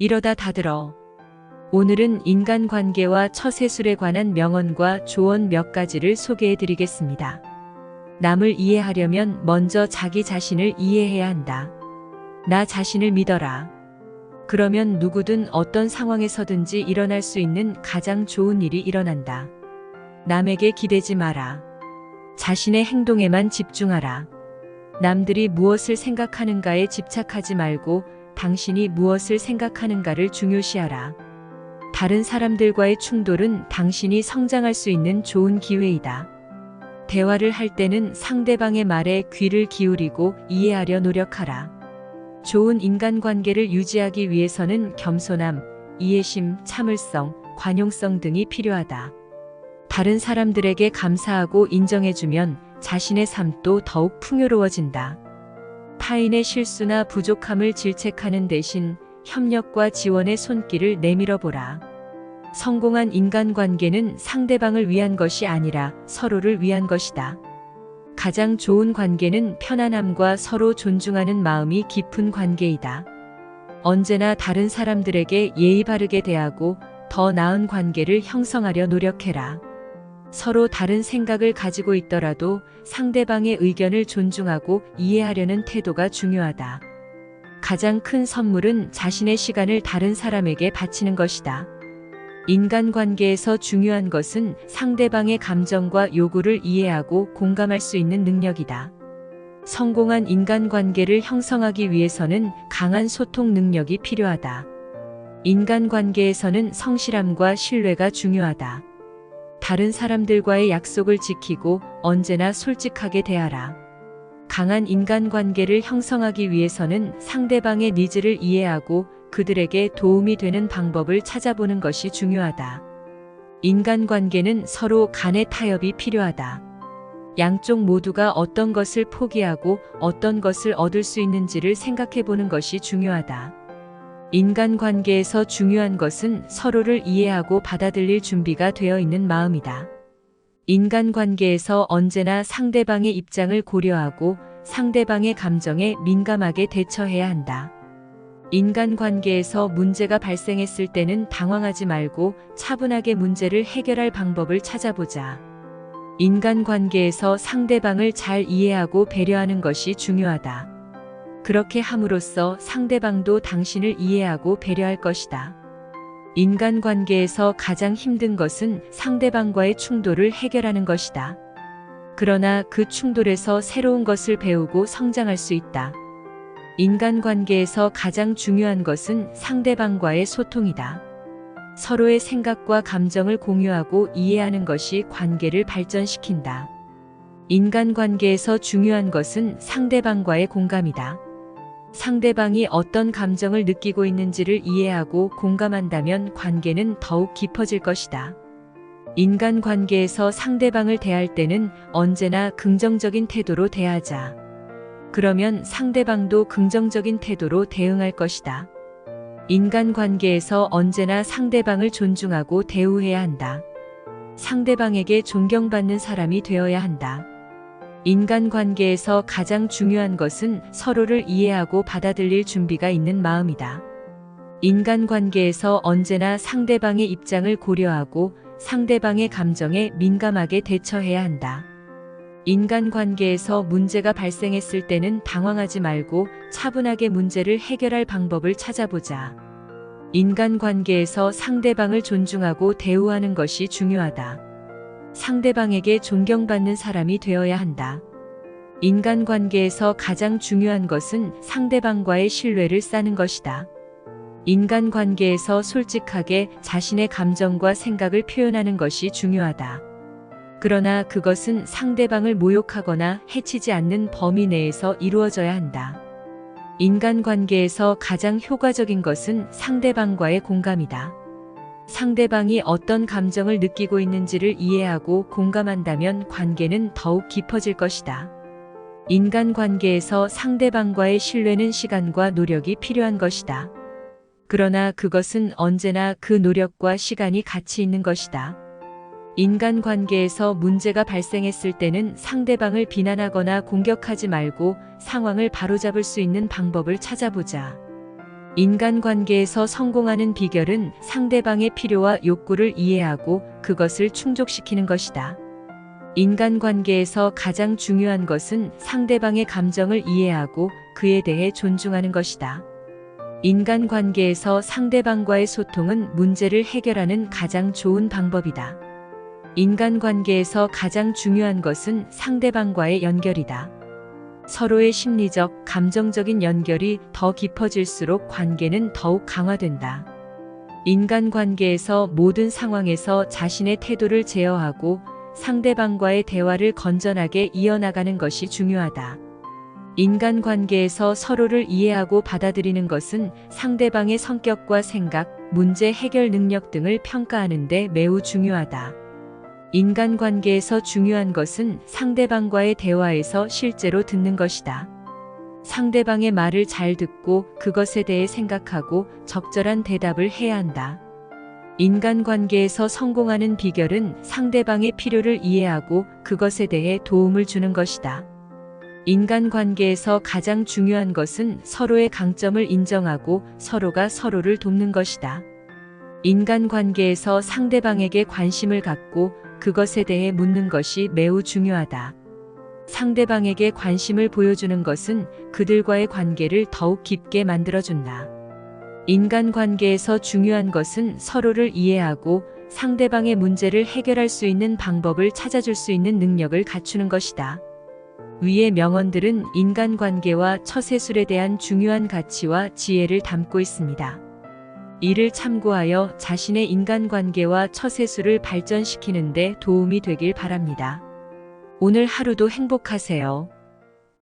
이러다 다 들어. 오늘은 인간관계와 처세술에 관한 명언과 조언 몇 가지를 소개해 드리겠습니다. 남을 이해하려면 먼저 자기 자신을 이해해야 한다. 나 자신을 믿어라. 그러면 누구든 어떤 상황에서든지 일어날 수 있는 가장 좋은 일이 일어난다. 남에게 기대지 마라. 자신의 행동에만 집중하라. 남들이 무엇을 생각하는가에 집착하지 말고 당신이 무엇을 생각하는가를 중요시하라. 다른 사람들과의 충돌은 당신이 성장할 수 있는 좋은 기회이다. 대화를 할 때는 상대방의 말에 귀를 기울이고 이해하려 노력하라. 좋은 인간관계를 유지하기 위해서는 겸손함, 이해심, 참을성, 관용성 등이 필요하다. 다른 사람들에게 감사하고 인정해주면 자신의 삶도 더욱 풍요로워진다. 타인의 실수나 부족함을 질책하는 대신 협력과 지원의 손길을 내밀어 보라. 성공한 인간관계는 상대방을 위한 것이 아니라 서로를 위한 것이다. 가장 좋은 관계는 편안함과 서로 존중하는 마음이 깊은 관계이다. 언제나 다른 사람들에게 예의 바르게 대하고 더 나은 관계를 형성하려 노력해라. 서로 다른 생각을 가지고 있더라도 상대방의 의견을 존중하고 이해하려는 태도가 중요하다. 가장 큰 선물은 자신의 시간을 다른 사람에게 바치는 것이다. 인간관계에서 중요한 것은 상대방의 감정과 요구를 이해하고 공감할 수 있는 능력이다. 성공한 인간관계를 형성하기 위해서는 강한 소통 능력이 필요하다. 인간관계에서는 성실함과 신뢰가 중요하다. 다른 사람들과의 약속을 지키고 언제나 솔직하게 대하라. 강한 인간관계를 형성하기 위해서는 상대방의 니즈를 이해하고 그들에게 도움이 되는 방법을 찾아보는 것이 중요하다. 인간관계는 서로 간의 타협이 필요하다. 양쪽 모두가 어떤 것을 포기하고 어떤 것을 얻을 수 있는지를 생각해 보는 것이 중요하다. 인간관계에서 중요한 것은 서로를 이해하고 받아들일 준비가 되어 있는 마음이다. 인간관계에서 언제나 상대방의 입장을 고려하고 상대방의 감정에 민감하게 대처해야 한다. 인간관계에서 문제가 발생했을 때는 당황하지 말고 차분하게 문제를 해결할 방법을 찾아보자. 인간관계에서 상대방을 잘 이해하고 배려하는 것이 중요하다. 그렇게 함으로써 상대방도 당신을 이해하고 배려할 것이다. 인간관계에서 가장 힘든 것은 상대방과의 충돌을 해결하는 것이다. 그러나 그 충돌에서 새로운 것을 배우고 성장할 수 있다. 인간관계에서 가장 중요한 것은 상대방과의 소통이다. 서로의 생각과 감정을 공유하고 이해하는 것이 관계를 발전시킨다. 인간관계에서 중요한 것은 상대방과의 공감이다. 상대방이 어떤 감정을 느끼고 있는지를 이해하고 공감한다면 관계는 더욱 깊어질 것이다. 인간관계에서 상대방을 대할 때는 언제나 긍정적인 태도로 대하자. 그러면 상대방도 긍정적인 태도로 대응할 것이다. 인간관계에서 언제나 상대방을 존중하고 대우해야 한다. 상대방에게 존경받는 사람이 되어야 한다. 인간관계에서 가장 중요한 것은 서로를 이해하고 받아들일 준비가 있는 마음이다. 인간관계에서 언제나 상대방의 입장을 고려하고 상대방의 감정에 민감하게 대처해야 한다. 인간관계에서 문제가 발생했을 때는 당황하지 말고 차분하게 문제를 해결할 방법을 찾아보자. 인간관계에서 상대방을 존중하고 대우하는 것이 중요하다. 상대방에게 존경받는 사람이 되어야 한다. 인간관계에서 가장 중요한 것은 상대방과의 신뢰를 쌓는 것이다. 인간관계에서 솔직하게 자신의 감정과 생각을 표현하는 것이 중요하다. 그러나 그것은 상대방을 모욕하거나 해치지 않는 범위 내에서 이루어져야 한다. 인간관계에서 가장 효과적인 것은 상대방과의 공감이다. 상대방이 어떤 감정을 느끼고 있는지를 이해하고 공감한다면 관계는 더욱 깊어질 것이다. 인간관계에서 상대방과의 신뢰는 시간과 노력이 필요한 것이다. 그러나 그것은 언제나 그 노력과 시간이 같이 있는 것이다. 인간관계에서 문제가 발생했을 때는 상대방을 비난하거나 공격하지 말고 상황을 바로잡을 수 있는 방법을 찾아보자. 인간관계에서 성공하는 비결은 상대방의 필요와 욕구를 이해하고 그것을 충족시키는 것이다. 인간관계에서 가장 중요한 것은 상대방의 감정을 이해하고 그에 대해 존중하는 것이다. 인간관계에서 상대방과의 소통은 문제를 해결하는 가장 좋은 방법이다. 인간관계에서 가장 중요한 것은 상대방과의 연결이다. 서로의 심리적, 감정적인 연결이 더 깊어질수록 관계는 더욱 강화된다. 인간관계에서 모든 상황에서 자신의 태도를 제어하고 상대방과의 대화를 건전하게 이어나가는 것이 중요하다. 인간관계에서 서로를 이해하고 받아들이는 것은 상대방의 성격과 생각, 문제 해결 능력 등을 평가하는 데 매우 중요하다. 인간관계에서 중요한 것은 상대방과의 대화에서 실제로 듣는 것이다. 상대방의 말을 잘 듣고 그것에 대해 생각하고 적절한 대답을 해야 한다. 인간관계에서 성공하는 비결은 상대방의 필요를 이해하고 그것에 대해 도움을 주는 것이다. 인간관계에서 가장 중요한 것은 서로의 강점을 인정하고 서로가 서로를 돕는 것이다. 인간관계에서 상대방에게 관심을 갖고 그것에 대해 묻는 것이 매우 중요하다. 상대방에게 관심을 보여주는 것은 그들과의 관계를 더욱 깊게 만들어준다. 인간관계에서 중요한 것은 서로를 이해하고 상대방의 문제를 해결할 수 있는 방법을 찾아줄 수 있는 능력을 갖추는 것이다. 위의 명언들은 인간관계와 처세술에 대한 중요한 가치와 지혜를 담고 있습니다. 이를 참고하여 자신의 인간관계와 처세술을 발전시키는 데 도움이 되길 바랍니다. 오늘 하루도 행복하세요.